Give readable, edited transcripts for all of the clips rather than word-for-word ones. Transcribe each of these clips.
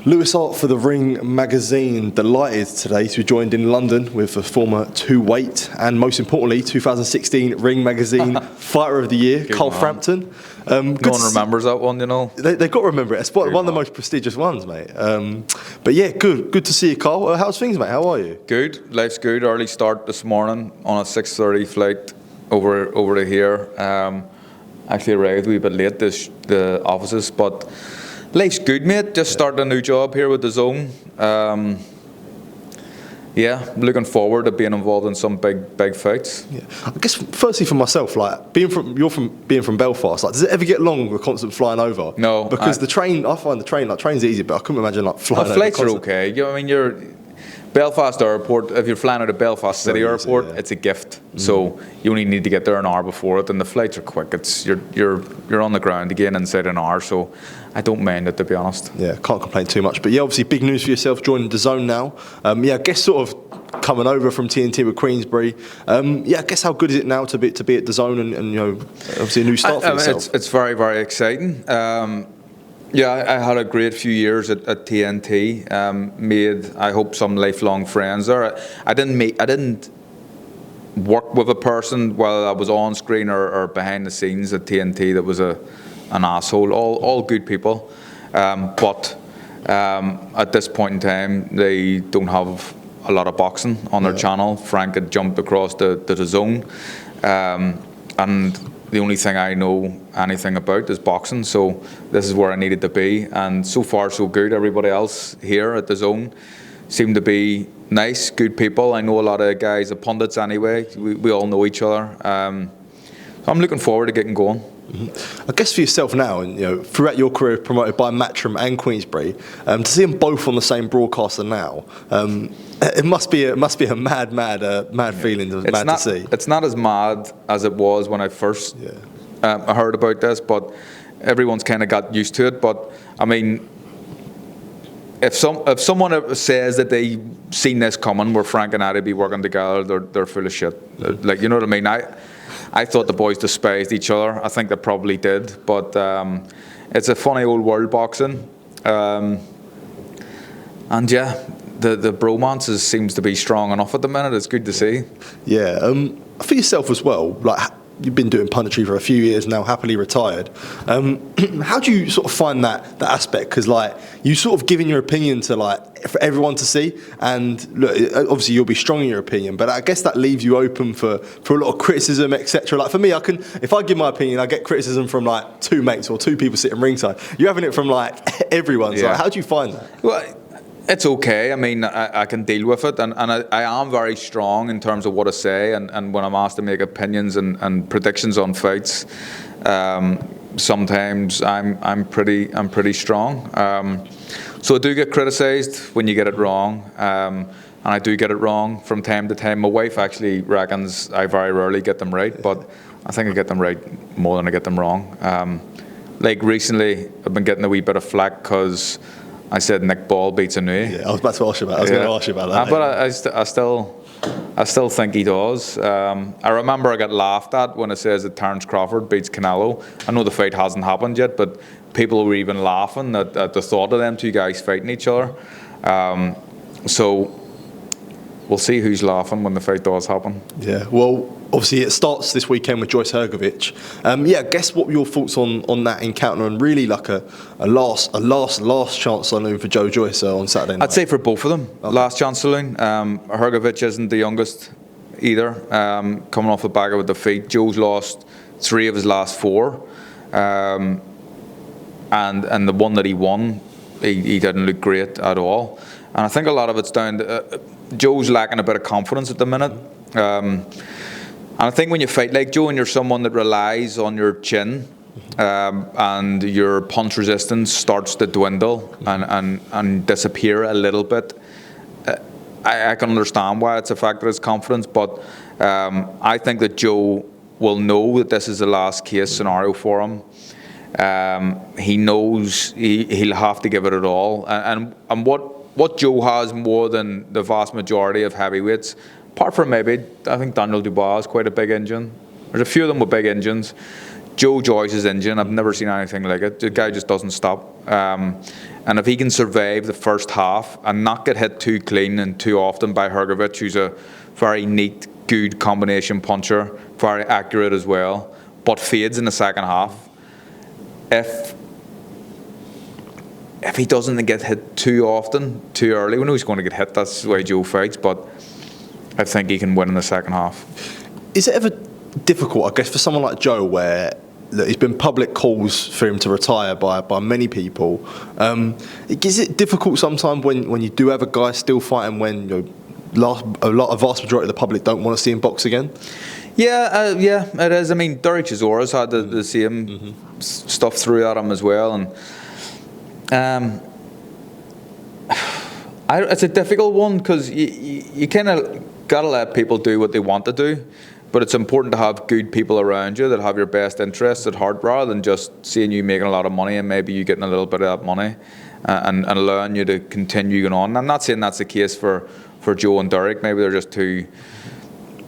Lewis Hart for the Ring magazine. Delighted today to be joined in London with a former two-weight and, most importantly, 2016 Ring magazine Fighter of the Year, Carl Frampton. No one remembers that one, you know. They've got to remember it. It's one of the most prestigious ones, mate. But yeah, good to see you, Carl. How's things, mate? How are you? Good. Life's good. Early start this morning on a 6:30 flight over to here. Actually arrived a wee bit late the offices, but life's good, mate. Just started a new job here with DAZN. Yeah, looking forward to being involved in some big fights. Yeah. I guess firstly for myself, like being from Belfast, like does it ever get long with constant flying over? No, because the train, I find train's easy, but I couldn't imagine like flying. Flights are okay. You know, I mean, you're Belfast Airport. If you're flying out of Belfast City Airport, it's a gift. So you only need to get there an hour before it, and the flights are quick. It's you're on the ground again inside an hour. So I don't mind it, to be honest. Yeah, can't complain too much. But yeah, obviously big news for yourself joining DAZN now. Yeah, I guess sort of coming over from TNT with Queensbury. Yeah, I guess how good is it now to be at DAZN and you know obviously a new start for yourself? It's very, very exciting. Yeah, I had a great few years at TNT. Made, I hope, some lifelong friends there. I didn't work with a person while I was on screen or behind the scenes at TNT that was an asshole. All good people, but at this point in time, they don't have a lot of boxing on their channel. Frank had jumped across the DAZN, and the only thing I know anything about is boxing, so this is where I needed to be, and so far so good. Everybody else here at DAZN seem to be nice, good people. I know a lot of guys, the pundits anyway, we all know each other. So I'm looking forward to getting going. I guess for yourself now, and you know, throughout your career promoted by Matchroom and Queensbury, to see them both on the same broadcaster now, it must be a mad feeling, mad to see. It's not as mad as it was when I first heard about this, but everyone's kind of got used to it. But I mean, if someone says that they seen this coming, where Frank and I'd be working together, they're full of shit. Like, you know what I mean? I thought the boys despised each other. I think they probably did, but it's a funny old world, boxing. And yeah, the bromance seems to be strong enough at the minute. It's good to see. Yeah, for yourself as well, like you've been doing punditry for a few years now, happily retired. How do you sort of find that aspect? Because like you sort of giving your opinion to like for everyone to see, and look, obviously you'll be strong in your opinion, but I guess that leaves you open for a lot of criticism, etc. Like for me, if I give my opinion, I get criticism from like two mates or two people sitting ringside. You're having it from like everyone. So like, how do you find that? Well, it's okay. I mean, I can deal with it, and I am very strong in terms of what I say, and when I'm asked to make opinions and predictions on fights, sometimes I'm pretty strong. So I do get criticised when you get it wrong, and I do get it wrong from time to time. My wife actually reckons I very rarely get them right, but I think I get them right more than I get them wrong. Like recently, I've been getting a wee bit of flack because I said Nick Ball beats Inoue. Yeah, I was about to ask you about. I was going to ask you about that. But I still think he does. I remember I got laughed at when it says that Terence Crawford beats Canelo. I know the fight hasn't happened yet, but people were even laughing at the thought of them two guys fighting each other. So we'll see who's laughing when the fight does happen. Yeah, well, obviously it starts this weekend with Joyce Hrgovic. Yeah, I guess what were your thoughts on that encounter, and really like a last chance saloon for Joe Joyce on Saturday night? I'd say for both of them, last chance saloon. Hrgovic isn't the youngest either, coming off the back of the feet. Joe's lost 3 of his last 4, and the one that he won, he didn't look great at all. And I think a lot of it's down to Joe's lacking a bit of confidence at the minute. And I think when you fight like Joe and you're someone that relies on your chin, and your punch resistance starts to dwindle and disappear a little bit, I can understand why it's affected his confidence, but I think that Joe will know that this is the last case scenario for him. He knows he'll have to give it all, and what Joe has more than the vast majority of heavyweights, apart from maybe I think Daniel Dubois is quite a big engine. There's a few of them with big engines. Joe Joyce's engine, I've never seen anything like it. The guy just doesn't stop. And if he can survive the first half and not get hit too clean and too often by Hrgovic, who's a very neat, good combination puncher, very accurate as well, but fades in the second half. If he doesn't get hit too often, too early, we know he's going to get hit, that's the way Joe fights, but I think he can win in the second half. Is it ever difficult, I guess, for someone like Joe, where there's been public calls for him to retire by many people? Is it difficult sometimes when you do have a guy still fighting when a vast majority of the public don't want to see him box again? Yeah, it is. I mean, Derek Chisora's had the same stuff through at him as well, and it's a difficult one because you kind of got to let people do what they want to do, but it's important to have good people around you that have your best interests at heart, rather than just seeing you making a lot of money and maybe you getting a little bit of that money and allowing you to continue going on. I'm not saying that's the case for Joe and Derek. Maybe they're just too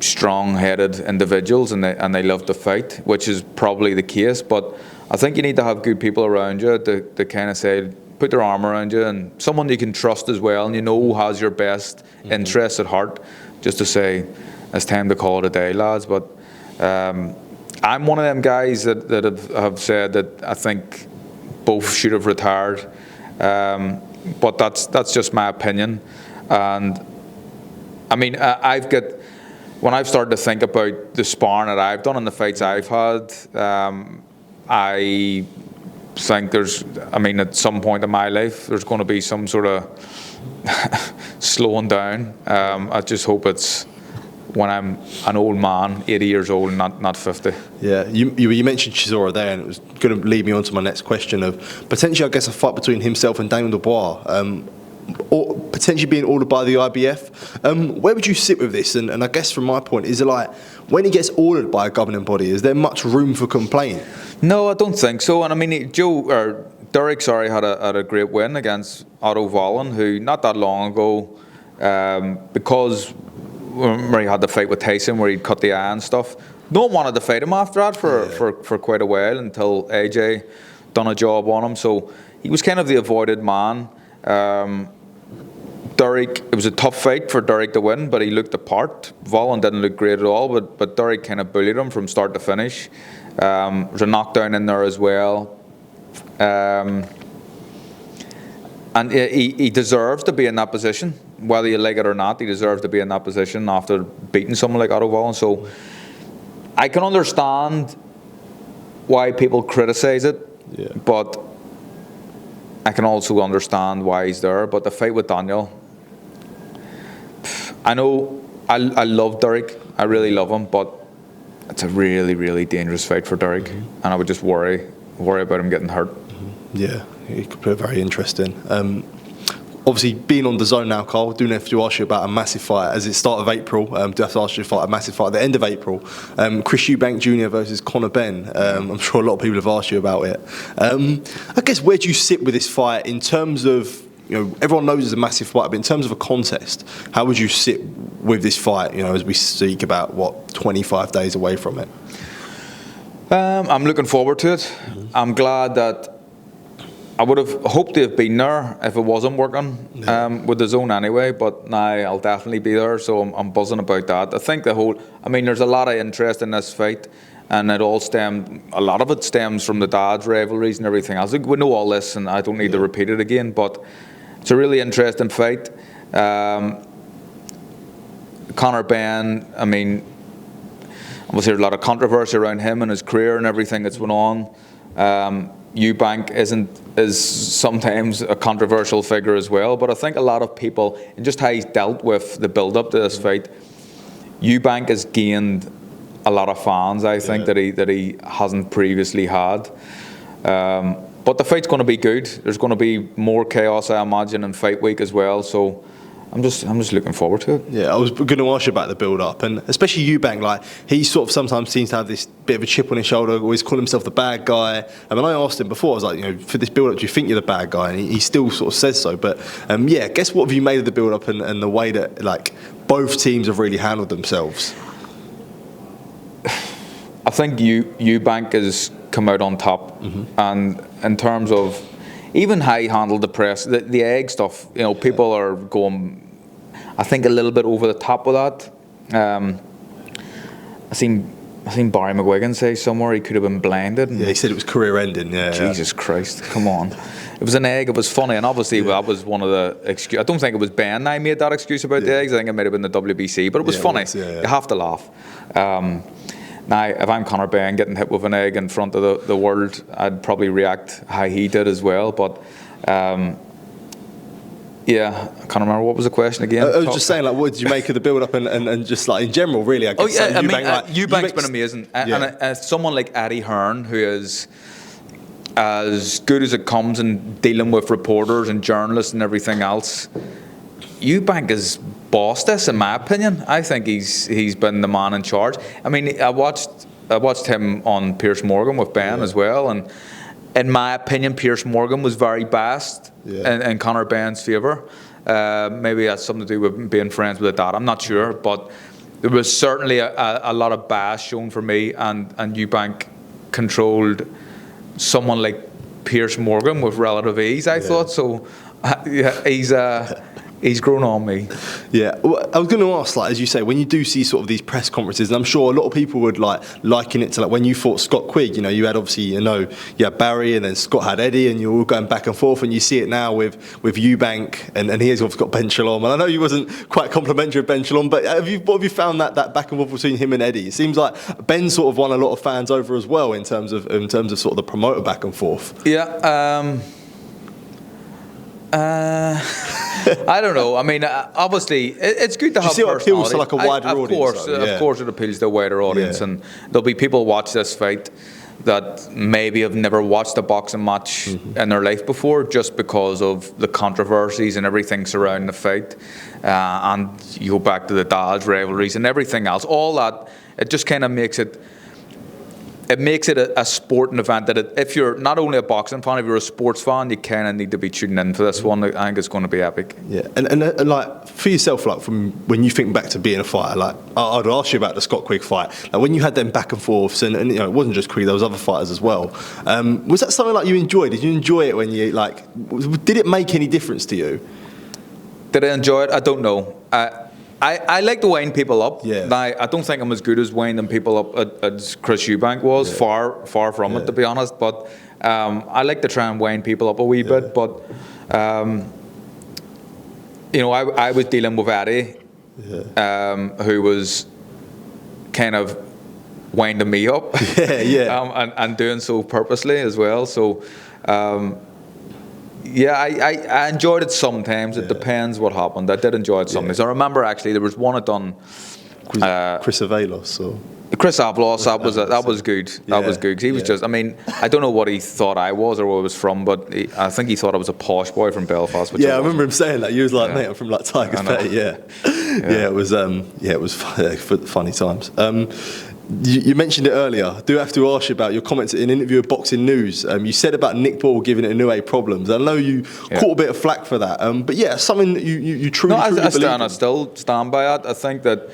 strong-headed individuals and they love to fight, which is probably the case, but I think you need to have good people around you to kind of say, put their arm around you, and someone you can trust as well, and you know who has your best interests at heart, just to say, it's time to call it a day, lads. But I'm one of them guys that have said that I think both should have retired, but that's just my opinion. And I mean, when I've started to think about the sparring that I've done and the fights I've had, I think at some point in my life, there's going to be some sort of slowing down. I just hope it's when I'm an old man, 80 years old, not 50. Yeah, you mentioned Chisora there, and it was going to lead me on to my next question of potentially, I guess, a fight between himself and Daniel Dubois, or potentially being ordered by the IBF. Where would you sit with this? And I guess from my point, is it like, when he gets ordered by a governing body, is there much room for complaint? No, I don't think so. And I mean, Derek had a great win against Otto Wallin, who not that long ago, because where he had the fight with Tyson where he'd cut the eye and stuff, no one wanted to fight him after that for quite a while, until AJ done a job on him. So he was kind of the avoided man. Derek, it was a tough fight for Derek to win, but he looked the part. Wallin didn't look great at all, but Derek kind of bullied him from start to finish. There's a knockdown in there as well. And he deserves to be in that position, whether you like it or not. He deserves to be in that position after beating someone like Otto Wallin. So I can understand why people criticise it, but I can also understand why he's there. But the fight with Daniel, I know I love Derek, I really love him, but it's a really, really dangerous fight for Derek, and I would just worry about him getting hurt. Yeah, it could be very interesting. Obviously, being on DAZN now, Carl, do have to ask you about a massive fight as it's start of April. Do have to ask you about a massive fight at the end of April. Chris Eubank Jr. versus Conor Benn. I'm sure a lot of people have asked you about it. I guess, where do you sit with this fight in terms of, everyone knows it's a massive fight, but in terms of a contest, how would you sit with this fight, as we speak about, 25 days away from it? I'm looking forward to it. I'm glad that I would have hoped to have been there if it wasn't working with DAZN anyway, but now I'll definitely be there, so I'm buzzing about that. I think there's a lot of interest in this fight, and a lot of it stems from the dads' rivalries and everything else. We know all this, and I don't need to repeat it again, but it's a really interesting fight. Conor Benn, obviously there's a lot of controversy around him and his career and everything that's went on. Eubank is sometimes a controversial figure as well, but I think a lot of people, and just how he's dealt with the build-up to this fight, Eubank has gained a lot of fans, I think, that he hasn't previously had. But the fight's going to be good. There's going to be more chaos, I imagine, in fight week as well. So I'm just looking forward to it. Yeah, I was going to ask you about the build-up, and especially Eubank. He sort of sometimes seems to have this bit of a chip on his shoulder, always call himself the bad guy. And when I asked him before, I was like, for this build-up, do you think you're the bad guy? And he still sort of says so. But guess what have you made of the build-up and the way that both teams have really handled themselves? I think Eubank has come out on top, and in terms of even how he handled the press, the egg stuff, you know, people are going, I think, a little bit over the top with that. I seen Barry McGuigan say somewhere he could have been blinded. Yeah, he said it was career-ending. Yeah. Jesus Christ, come on. It was an egg. It was funny, and obviously that was one of the excuses. I don't think it was Ben I made that excuse about the eggs. I think it might have been the WBC, but it was funny. You have to laugh. Now, if I'm Conor Benn getting hit with an egg in front of the world, I'd probably react how he did as well. But yeah, I can't remember, what was the question again? I was just saying, like, what did you make of the build-up and just like in general, really? I guess. Eubank's been amazing, and someone like Eddie Hearn, who is as good as it comes in dealing with reporters and journalists and everything else. Eubank has bossed this, in my opinion. I think he's been the man in charge. I mean, I watched him on Piers Morgan with Ben as well, and in my opinion, Piers Morgan was very biased in Conor Benn's favour. Maybe that's something to do with being friends with the dad. I'm not sure, but there was certainly a lot of bias shown for me, and Eubank controlled someone like Piers Morgan with relative ease, I thought. So he's grown on me. Yeah, well, I was going to ask, like, as you say, when you do see sort of these press conferences, and I'm sure a lot of people would liken it to like when you fought Scott Quigg. You know, you had obviously, you had Barry, and then Scott had Eddie, and you're all going back and forth, and you see it now with Eubank, and he has obviously got Ben Shalom. And I know you wasn't quite complimentary of Ben Shalom, but what have you found that back and forth between him and Eddie? It seems like Ben sort of won a lot of fans over as well in terms of sort of the promoter back and forth. Yeah. I don't know. I mean, obviously, it's good to have personality. Do you see what appeals to like a wider audience? Of course, it appeals to a wider audience, and there'll be people watch this fight that maybe have never watched a boxing match in their life before, just because of the controversies and everything surrounding the fight, and you go back to the dad's rivalries and everything else. All that, it just kind of makes it. It makes it a sporting event that if you're not only a boxing fan, if you're a sports fan, you kind of need to be tuning in for this one. I think it's going to be epic. Yeah, and like for yourself, like from when you think back to being a fighter, like I'd ask you about the Scott Quigg fight. Like when you had them back and forths, and you know it wasn't just Quigg, there was other fighters as well. Was that something like you enjoyed? Did you enjoy it when you like? Did it make any difference to you? Did I enjoy it? I don't know. I like to wind people up. Yeah. Now, I don't think I'm as good as winding people up as Chris Eubank was. Far from it, to be honest. But I like to try and wind people up a wee bit. But you know, I was dealing with Eddie, who was kind of winding me up. And doing so purposely as well. So. I enjoyed it sometimes. It depends what happened. I did enjoy it sometimes. I remember actually there was one I done. Chris Avalos or Chris Avalos. That was good. That was good because he was just. I mean, I don't know what he thought I was or where I was from, but I think he thought I was a posh boy from Belfast. Which I remember him saying that. He was like, "Mate, I'm from like Tigers Bay." It was funny times. You mentioned it earlier. I do have to ask you about your comments in an interview with Boxing News. You said about Nick Ball giving Inoue problems. I know you caught a bit of flack for that. But something that you truly believe in. I still stand by it. I think that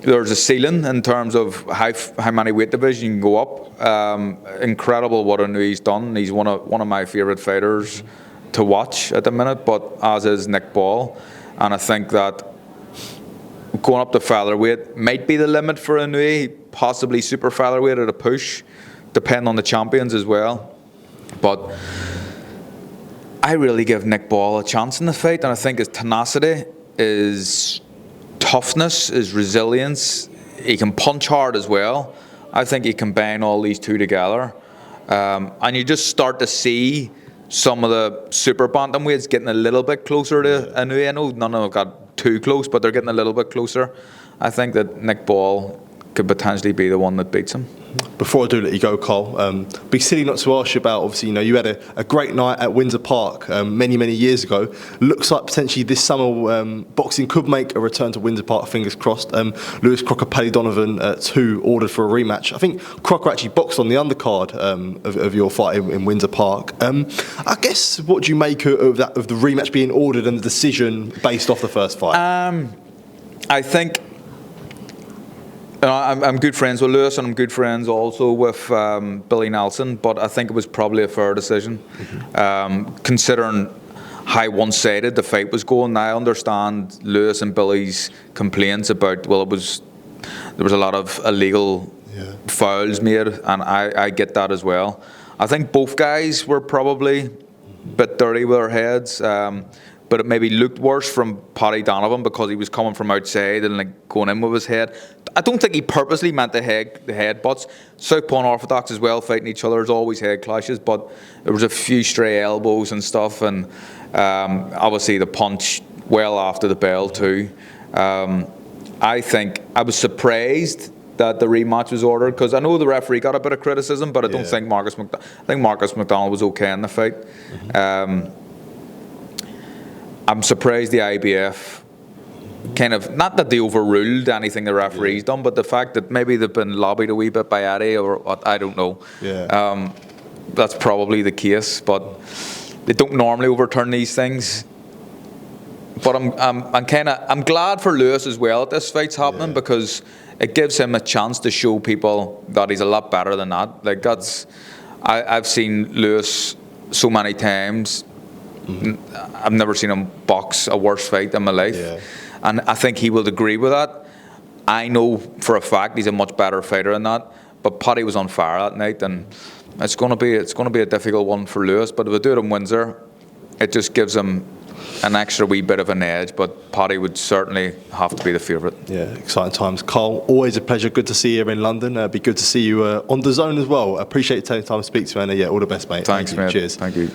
there's a ceiling in terms of how many weight divisions you can go up. Incredible what Inoue's done. He's one of my favourite fighters to watch at the minute, but as is Nick Ball. And I think that going up to featherweight might be the limit for Inoue, possibly super featherweight at a push, depending on the champions as well. But I really give Nick Ball a chance in the fight, and I think his tenacity, his toughness, his resilience, he can punch hard as well. I think he combine all these two together. And you just start to see some of the super bantamweights getting a little bit closer to Inoue. I know none of them got too close, but they're getting a little bit closer. I think that Nick Ball could potentially be the one that beats him. Before I do let you go, Carl, be silly not to ask you about, obviously, you had a great night at Windsor Park many years ago. Looks like potentially this summer boxing could make a return to Windsor Park, fingers crossed. Lewis Crocker, Paddy Donovan, 2 ordered for a rematch. I think Crocker actually boxed on the undercard of your fight in Windsor Park. I guess, what do you make of the rematch being ordered and the decision based off the first fight? I think I'm good friends with Lewis, and I'm good friends also with Billy Nelson, but I think it was probably a fair decision, considering how one-sided the fight was going. Now, I understand Lewis and Billy's complaints about, well, there was a lot of illegal fouls made, and I get that as well. I think both guys were probably a bit dirty with their heads, but it maybe looked worse from Paddy Donovan because he was coming from outside and like going in with his head. I don't think he purposely meant the head butts. Southpaw and Orthodox as well fighting each other. There's always head clashes, but there was a few stray elbows and stuff, and obviously the punch well after the bell too. I think I was surprised that the rematch was ordered, because I know the referee got a bit of criticism, but I don't think Marcus McDonald was okay in the fight. I'm surprised the IBF kind of, not that they overruled anything the referee's done, but the fact that maybe they've been lobbied a wee bit by Eddie or what, I don't know. That's probably the case, but they don't normally overturn these things. But I'm glad for Lewis as well that this fight's happening, because it gives him a chance to show people that he's a lot better than that. Like, I've seen Lewis so many times. I've never seen him box a worse fight in my life, and I think he will agree with that. I know for a fact he's a much better fighter than that. But Paddy was on fire that night, and it's going to be a difficult one for Lewis. But if they do it in Windsor, it just gives him an extra wee bit of an edge, but Paddy would certainly have to be the favourite. Yeah, exciting times. Carl, always a pleasure. Good to see you here in London. It'd be good to see you on DAZN as well. I appreciate you taking time to speak to me, and all the best, mate. Thanks, mate. Cheers. Thank you.